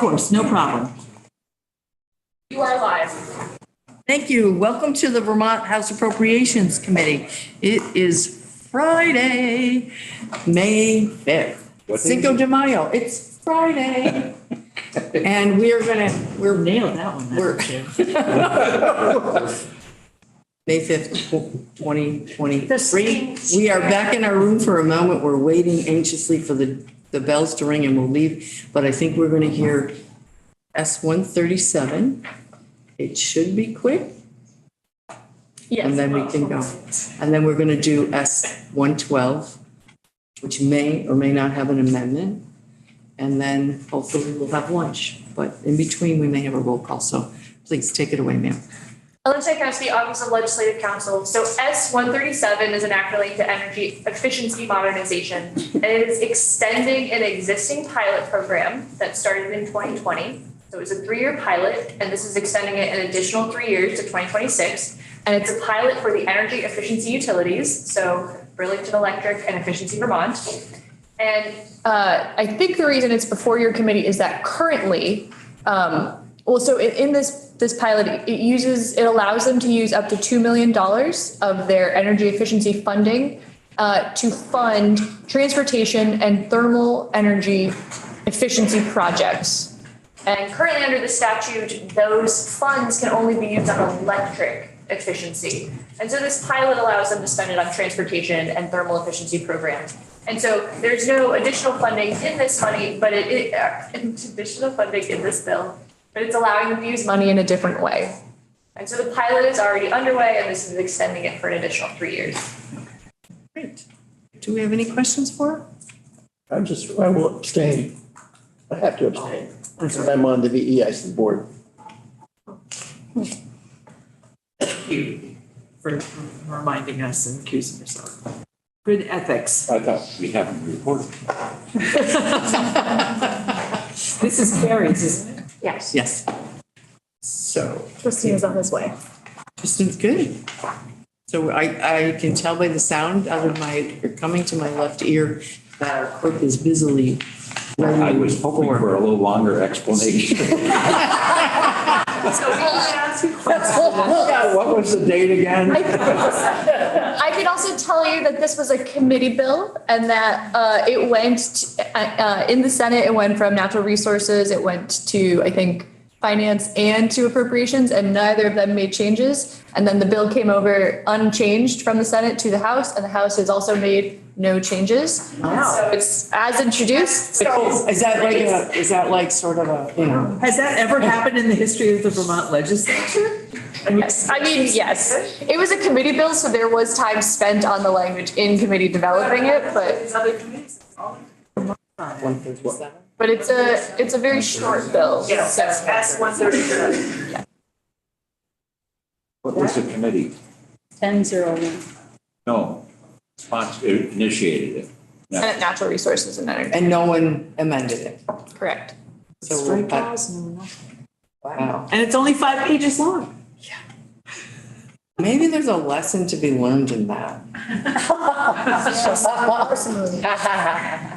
course, no problem. You are live. Thank you. Welcome to the Vermont House Appropriations Committee. It is Friday, May 5th. Cinco de Mayo. It's Friday. And we're Nailed that one. We're May 5th, 2023. We are back in our room for a moment. We're waiting anxiously for the bells to ring and we'll leave. But I think we're going to hear S-137. It should be quick. Yes. And then we can go. And then we're going to do S-112, which may or may not have an amendment. And then hopefully we'll have lunch. But in between, we may have a roll call. So please take it away, ma'am. Alexia Kowski, Office of Legislative Counsel. So S-137 is an acronym to Energy Efficiency Modernization. And it is extending an existing pilot program that started in 2020. So it was a 3-year pilot, and this is extending it an additional 3 years to 2026. And it's a pilot for the energy efficiency utilities, so Burlington Electric and Efficiency Vermont. And I think the reason it's before your committee is that currently, so in this pilot, it allows them to use up to $2 million of their energy efficiency funding to fund transportation and thermal energy efficiency projects. And currently under the statute, those funds can only be used on electric efficiency. And so this pilot allows them to spend it on transportation and thermal efficiency programs. And so there's no additional funding in this money, but additional funding in this bill, but it's allowing them to use money in a different way. And so the pilot is already underway, and this is extending it for an additional 3 years. Great. Do we have any questions for her? I will abstain. I have to abstain. I'm on the VEIC board. Thank you for reminding us and accusing yourself. Good ethics. I thought we haven't reported. This is Carrie's, isn't it? Yes. Yes. So. Christine is on his way. Kristen's good. So I can tell by the sound coming to my left ear that our clerk is busily writing. I was hoping for a little longer explanation. So we can ask you questions. What was the date again? I could also tell you that this was a committee bill and that it went in the Senate, it went from natural resources, it went to, I think, finance and to appropriations, and neither of them made changes. And then the bill came over unchanged from the Senate to the House, and the House has also made no changes. Wow. So it's as introduced. So Is that like sort of a, Has that ever happened in the history of the Vermont legislature? yes, yes. It was a committee bill, so there was time spent on the language in committee developing it, but it's a very short bill. Yeah, so. S-137. What was the committee? 10-01. No, initiated it. Senate Natural Resources and Energy. and no one amended it. Correct. So Strike clause, no, nothing. wow. And it's only 5 pages long. Maybe there's a lesson to be learned in that.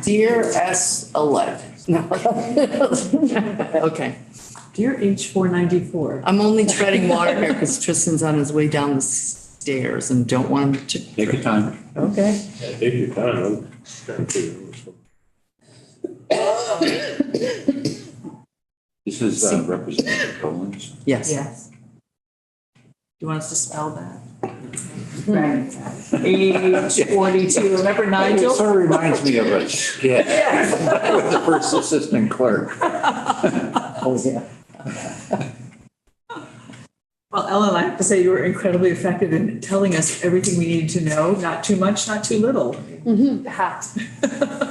Dear S11. No. Okay. Dear H494. I'm only treading water here because Tristan's on his way down the stairs and don't want him to. Take your time. Okay. Take your time. I'm trying to This is Representative Collins. Yes. Yes. Do you want us to spell that? Right. Age 42. Remember Nigel? It sort of reminds me of a skit with the first assistant clerk. Oh, yeah. Well, Ellen, I have to say you were incredibly effective in telling us everything we needed to know. Not too much, not too little.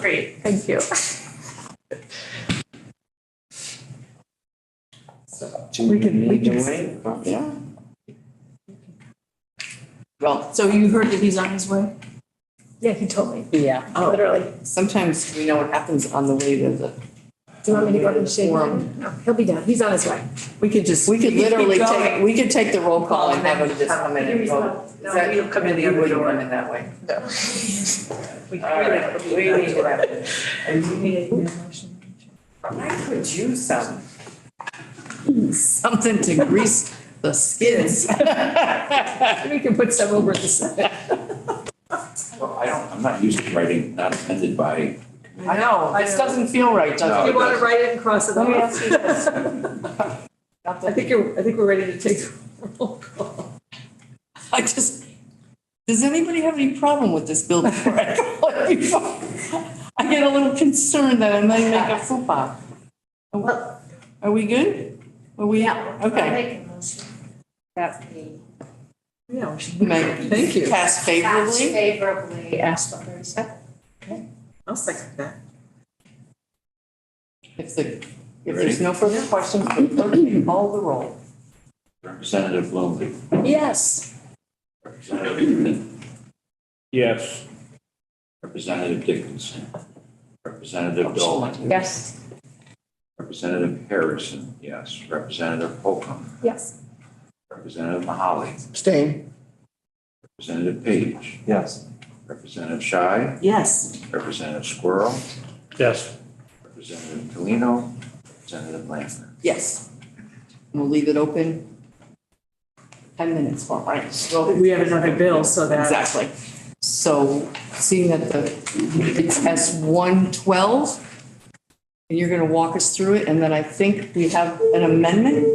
Great, thank you. We can Yeah. Well, So you heard that he's on his way? Yeah, he told me, yeah. literally. Sometimes we know what happens on the way to the. Do you want me to go and shake Forum. him? No, he'll be done. He's on his way. We could literally keep going. we could take the roll call and have him just come in and He's vote. not- Is that- he'll come in the you other wouldn't door. come in that way. No. We All right. We need to have it. Are you making a motion? I could use something to grease the skids. We can put some over the side. Well, I'm not used to writing not amended by, I know, this doesn't feel right, No, does You it? want to write it and cross it Let me off? ask you this. I think we're ready to take the roll call. Does anybody have any problem with this bill before I call it before? I get a little concerned that I might make a faux pas. Are we good? Are we? Okay. Make a motion that we Yeah. May Thank you. pass pass favorably. favorably S 137. I'll second that. If there's no further questions, the clerk can call the roll. Representative Bloomley, Yes. Representative Newman, Yes. Representative Dickinson, Representative Dolan, Yes. Representative Harrison, yes. Representative Holcomb, Yes. Representative Mahaly, Abstain. Representative Page, Yes. Representative Shy, Yes. Representative Squirrel, Yes. Representative Polino, Representative Lambert. Yes. We'll leave it open 10 minutes for, right? Well, We have another bill, so that. exactly. So seeing that it's S112, and you're going to walk us through it, and then I think we have an amendment